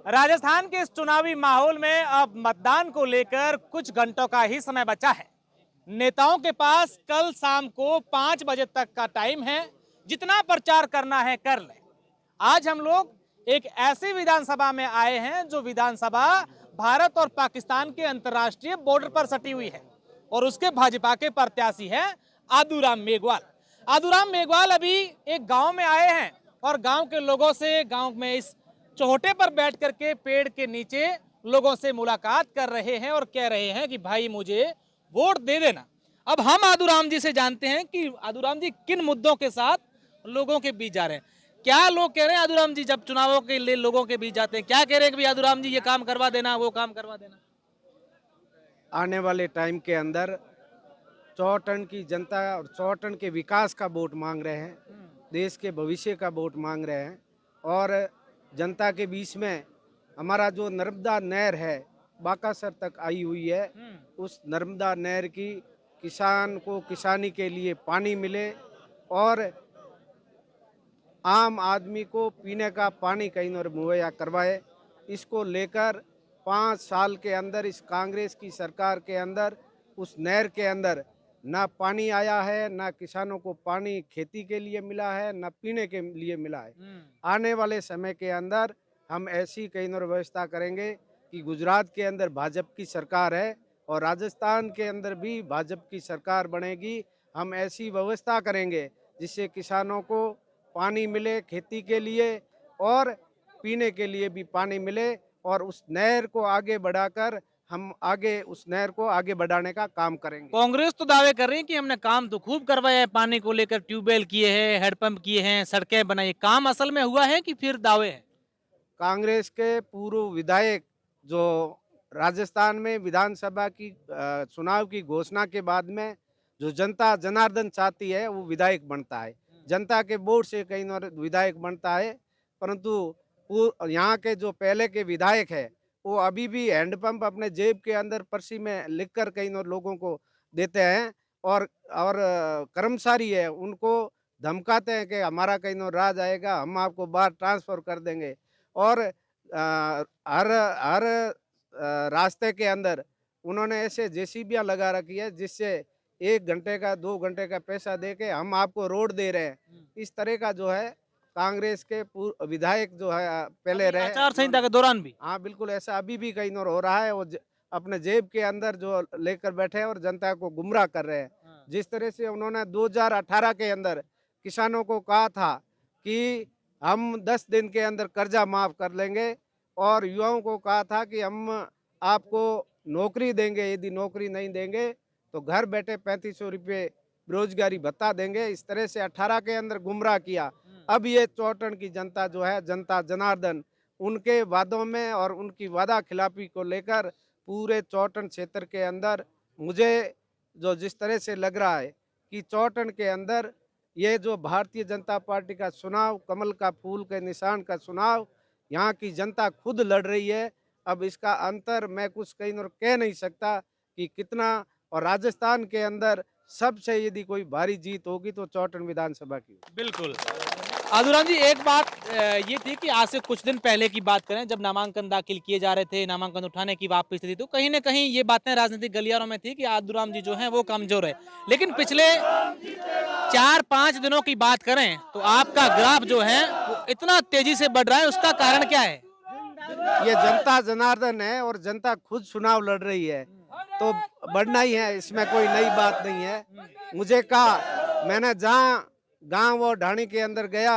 राजस्थान के इस चुनावी माहौल में अब मतदान को लेकर कुछ घंटों का ही समय बचा है। नेताओं के पास कल शाम को 5 बजे तक का टाइम है। जितना प्रचार करना है कर लें। आज हम लोग एक ऐसी विधानसभा में आए हैं जो विधानसभा भारत और पाकिस्तान के अंतर्राष्ट्रीय बॉर्डर पर सटी हुई है और उसके भाजपा के प्रत्याशी हैं आदूराम मेघवाल। आदूराम मेघवाल अभी एक गांव में आए हैं और गांव के लोगों से, गांव में इस चौहटे पर बैठ करके पेड़ के नीचे लोगों से मुलाकात कर रहे हैं और कह रहे हैं कि भाई मुझे वोट दे देना। अब हम आदूराम जी से जानते हैं कि आदूराम जी किन मुद्दों के साथ लोगों के बीच जा रहे हैं। क्या लोग कह रहे हैं आदूराम जी जब चुनावों के लिए लोगों के बीच जाते हैं, क्या कह रहे हैं कि भाई आदूराम जी ये काम करवा देना, वो काम करवा देना? आने वाले टाइम के अंदर चौटन की जनता और चौटन के विकास का वोट मांग रहे हैं, देश के भविष्य का वोट मांग रहे हैं। और जनता के बीच में हमारा जो नर्मदा नहर है बाकासर तक आई हुई है, उस नर्मदा नहर की किसान को किसानी के लिए पानी मिले और आम आदमी को पीने का पानी कहीं और मुहैया करवाए। इसको लेकर 5 साल के अंदर इस कांग्रेस की सरकार के अंदर उस नहर के अंदर ना पानी आया है, ना किसानों को पानी खेती के लिए मिला है, ना पीने के लिए मिला है। आने वाले समय के अंदर हम ऐसी कई और व्यवस्था करेंगे कि गुजरात के अंदर भाजपा की सरकार है और राजस्थान के अंदर भी भाजपा की सरकार बनेगी। हम ऐसी व्यवस्था करेंगे जिससे किसानों को पानी मिले खेती के लिए और पीने के लिए भी पानी मिले और उस नहर को आगे बढ़ाकर हम आगे उस नहर को आगे बढ़ाने का काम करेंगे। कांग्रेस तो दावे कर रही है कि हमने काम तो खूब करवाया है, पानी को लेकर ट्यूबवेल किए हैं, हेडपंप किए हैं, सड़कें बनाई। काम असल में हुआ है कि फिर दावे हैं? कांग्रेस के पूर्व विधायक जो राजस्थान में विधानसभा की चुनाव की घोषणा के बाद में जो जनता जनार्दन चाहती है वो विधायक बनता है, जनता के वोट से कहीं और विधायक बनता है। परंतु यहाँ के जो पहले के विधायक है वो अभी भी हैंडपंप अपने जेब के अंदर पर्ची में लिखकर कहीं और लोगों को देते हैं और कर्मचारी है उनको धमकाते हैं कि हमारा कहीं और राज आएगा, हम आपको बाहर ट्रांसफर कर देंगे। और हर हर रास्ते के अंदर उन्होंने ऐसे जेसीबियां लगा रखी है जिससे 1 घंटे का 2 घंटे का पैसा दे के हम आपको रोड दे रहे हैं। इस तरह का जो है कांग्रेस के विधायक जो है पहले रहे आचार संहिता के दौरान भी? हाँ बिल्कुल ऐसा अभी भी कहीं और हो रहा है। वो अपने जेब के अंदर जो लेकर बैठे हैं और जनता को गुमराह कर रहे हैं। जिस तरह से उन्होंने 2018 के अंदर किसानों को कहा था कि हम 10 दिन के अंदर कर्जा माफ कर लेंगे और युवाओं को कहा था कि हम आपको नौकरी देंगे, यदि नौकरी नहीं देंगे तो घर बैठे 3500 रुपये बेरोजगारी भत्ता देंगे। इस तरह से 18 के अंदर गुमराह किया। अब ये चौटन की जनता जो है, जनता जनार्दन, उनके वादों में और उनकी वादा खिलाफी को लेकर पूरे चौटन क्षेत्र के अंदर मुझे जो जिस तरह से लग रहा है कि चौटन के अंदर ये जो भारतीय जनता पार्टी का चुनाव, कमल का फूल के निशान का चुनाव, यहाँ की जनता खुद लड़ रही है। अब इसका अंतर मैं कुछ कहीं और कह नहीं सकता कि कितना। और राजस्थान के अंदर सबसे यदि कोई भारी जीत होगी तो चौटन विधानसभा की। बिल्कुल। आदूराम जी एक बात ये थी कि आज से कुछ दिन पहले की बात करें जब नामांकन दाखिल किए जा रहे थे, नामांकन उठाने की वापस थी, तो कहीं न कहीं ये बातें राजनीतिक गलियारों में थी कि आदूराम जी जो हैं वो कमजोर है। लेकिन पिछले 4-5 दिनों की बात करें तो आपका ग्राफ जो है वो इतना तेजी से बढ़ रहा है, उसका कारण क्या है? ये जनता जनार्दन है और जनता खुद चुनाव लड़ रही है तो बढ़ना ही है, इसमें कोई नई बात नहीं है। मुझे कहा, मैंने जहाँ गांव और ढाणी के अंदर गया,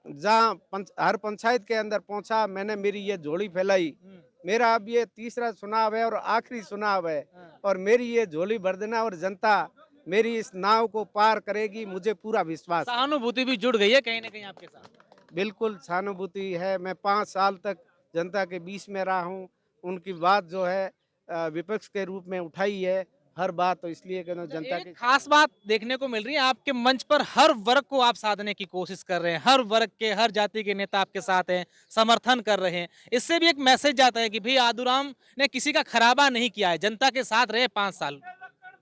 जहाँ हर पंचायत के अंदर पहुंचा, मैंने मेरी ये झोली फैलाई। मेरा अब ये तीसरा चुनाव है और आखिरी चुनाव है और मेरी ये झोली भर देना और जनता मेरी इस नाव को पार करेगी, मुझे पूरा विश्वास है। सहानुभूति भी जुड़ गई है कहीं न कहीं आपके साथ? बिल्कुल सहानुभूति है। मैं 5 साल तक जनता के बीच में रहा हूँ। उनकी बात जो है विपक्ष के रूप में उठाई है हर बात, तो इसलिए कि जनता एक की खास बात देखने को मिल रही है आपके मंच पर, हर वर्ग को आप साधने की कोशिश कर रहे हैं, हर वर्ग के, हर जाति के नेता आपके साथ हैं, समर्थन कर रहे हैं। इससे भी एक मैसेज जाता है कि भाई आदूराम ने किसी का खराबा नहीं किया है, जनता के साथ रहे 5 साल।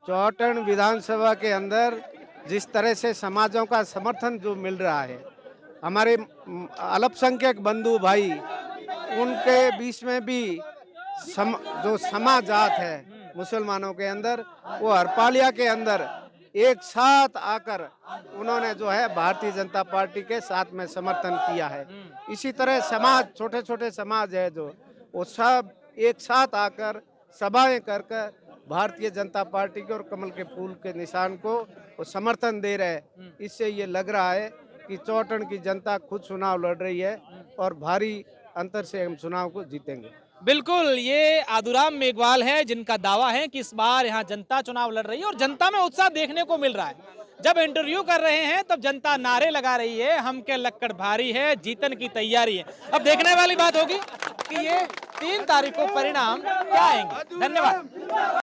चौटन विधानसभा के अंदर जिस तरह से समाजों का समर्थन जो मिल रहा है, हमारे अल्पसंख्यक बंधु भाई उनके बीच में भी जो समाजात है मुसलमानों के अंदर, वो हरपालिया के अंदर एक साथ आकर उन्होंने जो है भारतीय जनता पार्टी के साथ में समर्थन किया है। इसी तरह समाज, छोटे छोटे समाज है जो, वो सब एक साथ आकर सभाएं कर कर भारतीय जनता पार्टी के और कमल के फूल के निशान को वो समर्थन दे रहे हैं। इससे ये लग रहा है कि चौटन की जनता खुद चुनाव लड़ रही है और भारी अंतर से हम चुनाव को जीतेंगे। बिल्कुल, ये आदुराम मेघवाल है जिनका दावा है कि इस बार यहाँ जनता चुनाव लड़ रही है और जनता में उत्साह देखने को मिल रहा है। जब इंटरव्यू कर रहे हैं तब जनता नारे लगा रही है, हम के लक्कड़ भारी है, जीतन की तैयारी है। अब देखने वाली बात होगी कि ये 3 तारीख को परिणाम क्या आएंगे। धन्यवाद।